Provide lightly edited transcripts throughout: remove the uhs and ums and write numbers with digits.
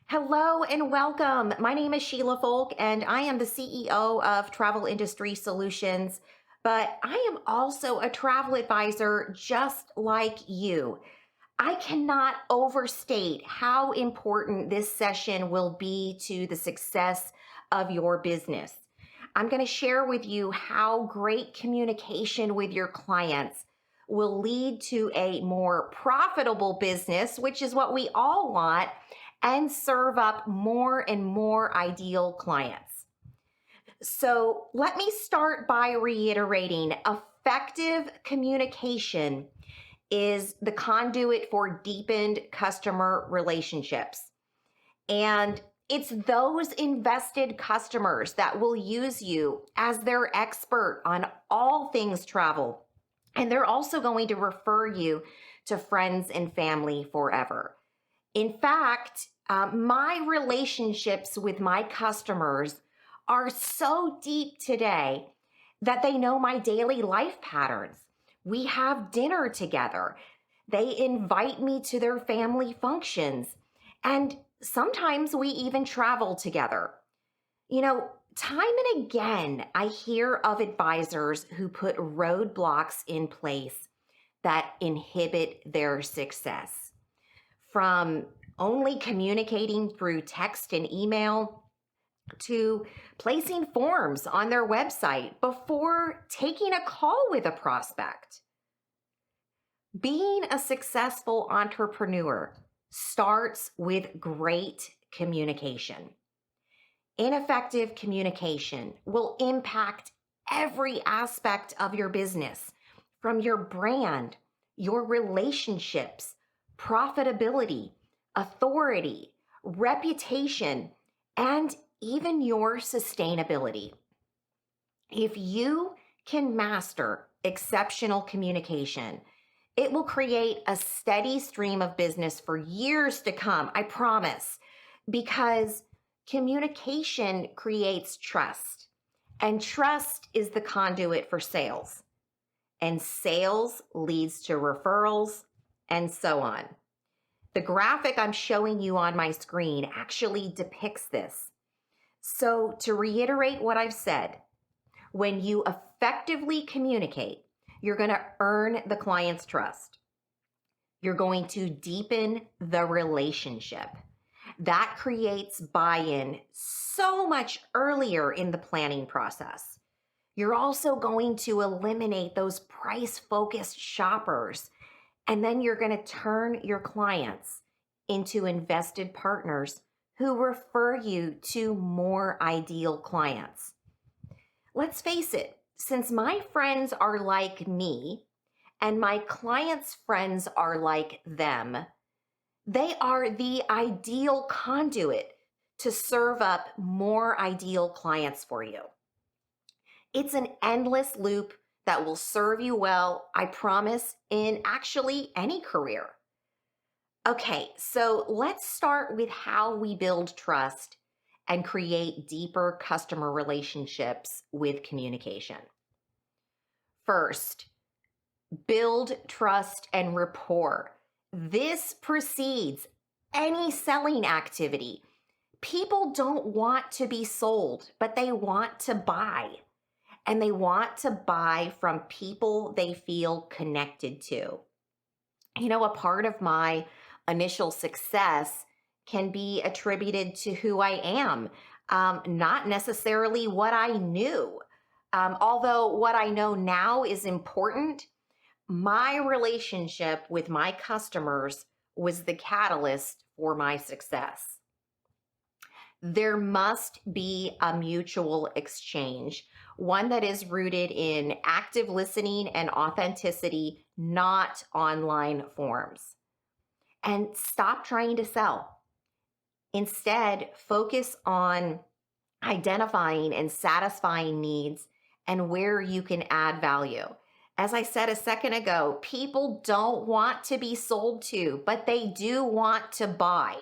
Hello and welcome. My name is Sheila Folk, and I am the CEO of Travel Industry Solutions. But I am also a travel advisor just like you. I cannot overstate how important this session will be to the success of your business. I'm going to share with you how great communication with your clients will lead to a more profitable business, which is what we all want, and serve up more and more ideal clients. So let me start by reiterating effective communication is the conduit for deepened customer relationships. And it's those invested customers that will use you as their expert on all things travel. And they're also going to refer you to friends and family forever. In fact, my relationships with my customers are so deep today that they know my daily life patterns. We have dinner together. They invite me to their family functions. And sometimes we even travel together. Time and again, I hear of advisors who put roadblocks in place that inhibit their success. From only communicating through text and email to placing forms on their website before taking a call with a prospect. Being a successful entrepreneur starts with great communication. Ineffective communication will impact every aspect of your business, from your brand, your relationships, profitability, authority, reputation, and even your sustainability. If you can master exceptional communication, it will create a steady stream of business for years to come, I promise, because communication creates trust, and trust is the conduit for sales, and sales leads to referrals, and so on. The graphic I'm showing you on my screen actually depicts this. So, to reiterate what I've said, when you effectively communicate, you're going to earn the client's trust. You're going to deepen the relationship. That creates buy-in so much earlier in the planning process. You're also going to eliminate those price-focused shoppers, and then you're going to turn your clients into invested partners who refer you to more ideal clients. Let's face it, since my friends are like me and my clients' friends are like them, they are the ideal conduit to serve up more ideal clients for you. It's an endless loop that will serve you well, I promise, in actually any career. Okay, so let's start with how we build trust and create deeper customer relationships with communication. First, build trust and rapport. This precedes any selling activity. People don't want to be sold, but they want to buy. And they want to buy from people they feel connected to. A part of my initial success can be attributed to who I am, not necessarily what I knew. Although what I know now is important, my relationship with my customers was the catalyst for my success. There must be a mutual exchange, one that is rooted in active listening and authenticity, not online forms. And stop trying to sell. Instead, focus on identifying and satisfying needs and where you can add value. As I said a second ago, people don't want to be sold to, but they do want to buy.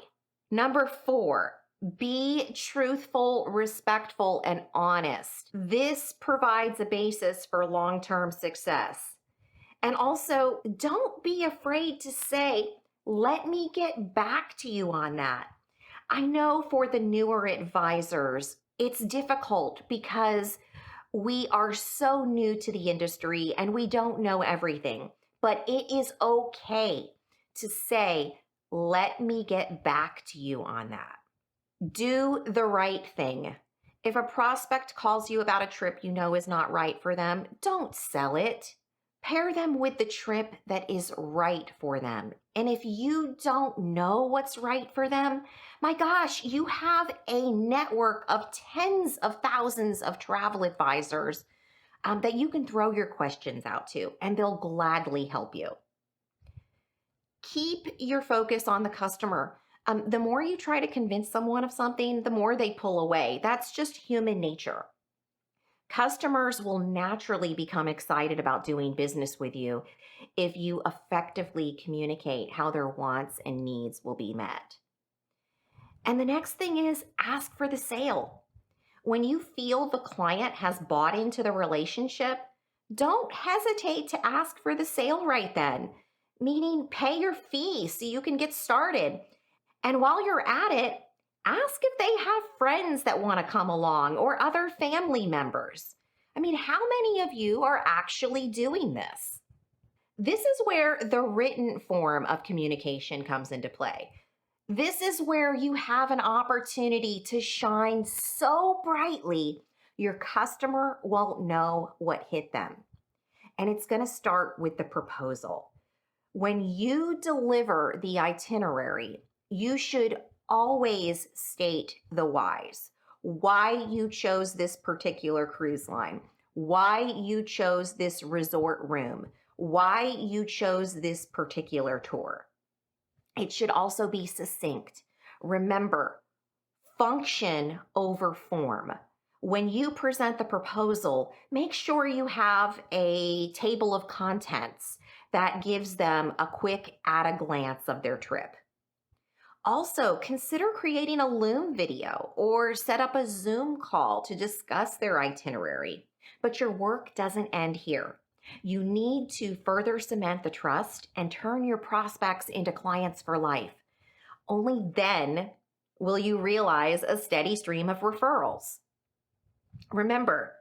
Number 4, be truthful, respectful, and honest. This provides a basis for long-term success. And also, don't be afraid to say, let me get back to you on that. I know for the newer advisors, it's difficult because we are so new to the industry and we don't know everything. But it is okay to say, let me get back to you on that. Do the right thing. If a prospect calls you about a trip you know is not right for them, don't sell it. Pair them with the trip that is right for them. And if you don't know what's right for them, my gosh, you have a network of tens of thousands of travel advisors that you can throw your questions out to, and they'll gladly help you. Keep your focus on the customer. The more you try to convince someone of something, the more they pull away. That's just human nature. Customers will naturally become excited about doing business with you if you effectively communicate how their wants and needs will be met. And the next thing is ask for the sale. When you feel the client has bought into the relationship, don't hesitate to ask for the sale right then, meaning pay your fee so you can get started. And while you're at it, ask if they have friends that want to come along or other family members. I mean, how many of you are actually doing this? This is where the written form of communication comes into play. This is where you have an opportunity to shine so brightly, your customer won't know what hit them. And it's going to start with the proposal. When you deliver the itinerary, you should always state the whys. Why you chose this particular cruise line, why you chose this resort room, why you chose this particular tour. It should also be succinct. Remember, function over form. When you present the proposal, make sure you have a table of contents that gives them a quick at a glance of their trip. Also, consider creating a Loom video or set up a Zoom call to discuss their itinerary. But your work doesn't end here. You need to further cement the trust and turn your prospects into clients for life. Only then will you realize a steady stream of referrals. Remember,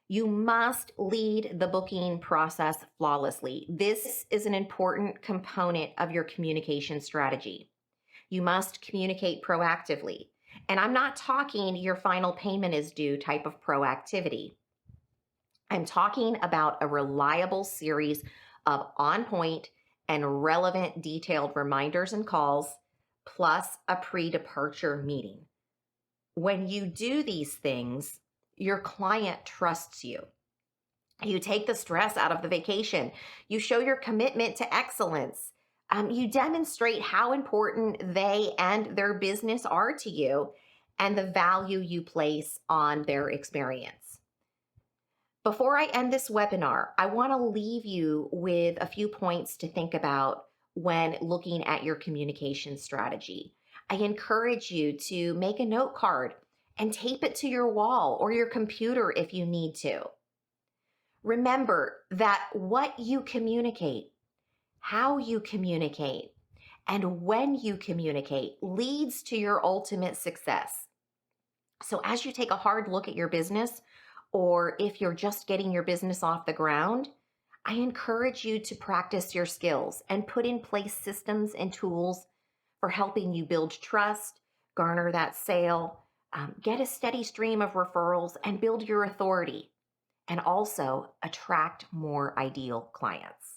you must lead the booking process flawlessly. This is an important component of your communication strategy. You must communicate proactively. And I'm not talking your final payment is due type of proactivity. I'm talking about a reliable series of on point and relevant detailed reminders and calls, plus a pre-departure meeting. When you do these things, your client trusts you. You take the stress out of the vacation. You show your commitment to excellence. You demonstrate how important they and their business are to you and the value you place on their experience. Before I end this webinar, I want to leave you with a few points to think about when looking at your communication strategy. I encourage you to make a note card and tape it to your wall or your computer if you need to. Remember that what you communicate, how you communicate, and when you communicate leads to your ultimate success. So as you take a hard look at your business, or if you're just getting your business off the ground, I encourage you to practice your skills and put in place systems and tools for helping you build trust, garner that sale, get a steady stream of referrals, and build your authority, and also attract more ideal clients.